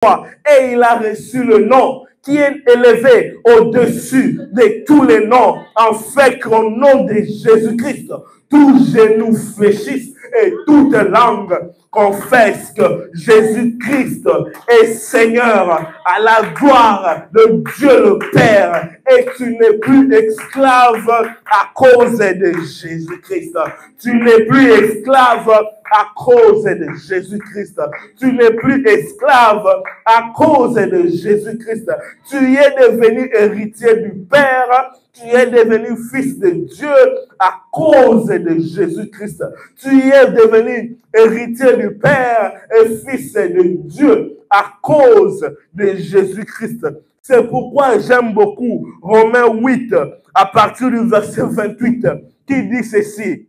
et il a reçu le nom qui est élevé au-dessus de tous les noms, afin qu'au nom de Jésus-Christ, tout genou fléchisse et toute langue confesse que Jésus-Christ est Seigneur, à la gloire de Dieu le Père, et tu n'es plus esclave à cause de Jésus-Christ. Tu n'es plus esclave à cause de Jésus-Christ. Tu n'es plus esclave à cause de Jésus-Christ. Tu es devenu héritier du Père. Tu es devenu fils de Dieu à cause de Jésus-Christ. Tu es devenu héritier du Père et fils de Dieu à cause de Jésus-Christ. C'est pourquoi j'aime beaucoup Romains 8 à partir du verset 28 qui dit ceci.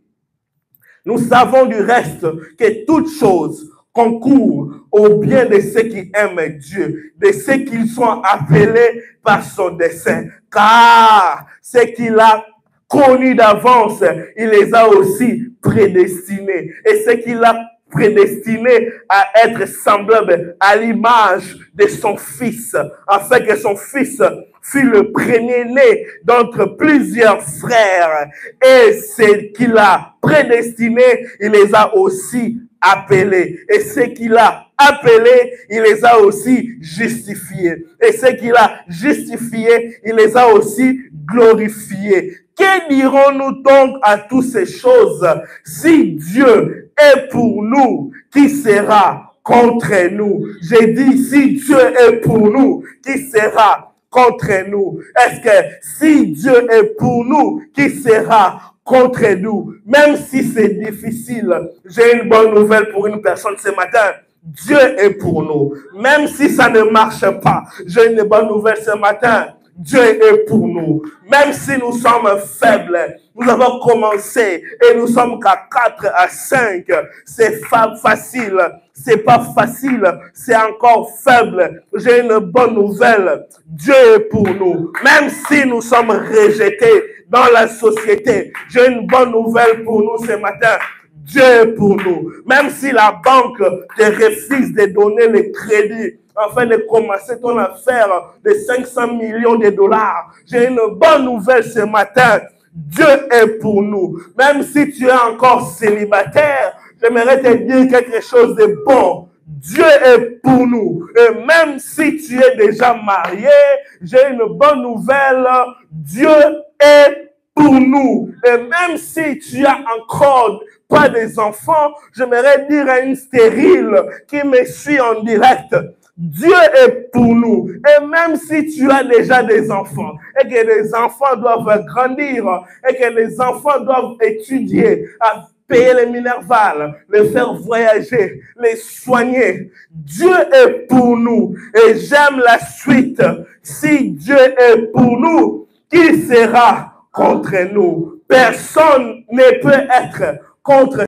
Nous savons du reste que toutes choses concourent au bien de ceux qui aiment Dieu, de ceux qui sont appelés par son dessein. Car ce qu'il a connu d'avance, il les a aussi prédestinés. Et ce qu'il a prédestiné à être semblable à l'image de son Fils, afin que son Fils fût le premier-né d'entre plusieurs frères. Et ce qu'il a prédestiné, il les a aussi appelés. Et ce qu'il a appelés, il les a aussi justifiés. Et ce qu'il a justifiés, il les a aussi glorifiés. Que dirons-nous donc à toutes ces choses? Si Dieu est pour nous, qui sera contre nous? J'ai dit, si Dieu est pour nous, qui sera contre nous? Est-ce que si Dieu est pour nous, qui sera contre nous? Même si c'est difficile, j'ai une bonne nouvelle pour une personne ce matin. Dieu est pour nous. Même si ça ne marche pas, j'ai une bonne nouvelle ce matin. Dieu est pour nous. Même si nous sommes faibles, nous avons commencé et nous sommes qu'à 4 à 5. C'est facile. C'est pas facile. C'est encore faible. J'ai une bonne nouvelle. Dieu est pour nous. Même si nous sommes rejetés dans la société, j'ai une bonne nouvelle pour nous ce matin. Dieu est pour nous. Même si la banque te refuse de donner le crédit afin de commencer ton affaire de 500 millions de dollars, j'ai une bonne nouvelle ce matin. Dieu est pour nous. Même si tu es encore célibataire, j'aimerais te dire quelque chose de bon. Dieu est pour nous. Et même si tu es déjà marié, j'ai une bonne nouvelle. Dieu est pour nous. Et même si tu as encore pas des enfants, j'aimerais dire à une stérile qui me suit en direct, Dieu est pour nous. Et même si tu as déjà des enfants et que les enfants doivent grandir et que les enfants doivent étudier, à payer les minervales, les faire voyager, les soigner, Dieu est pour nous. Et j'aime la suite. Si Dieu est pour nous, qui sera contre nous? Personne ne peut être contre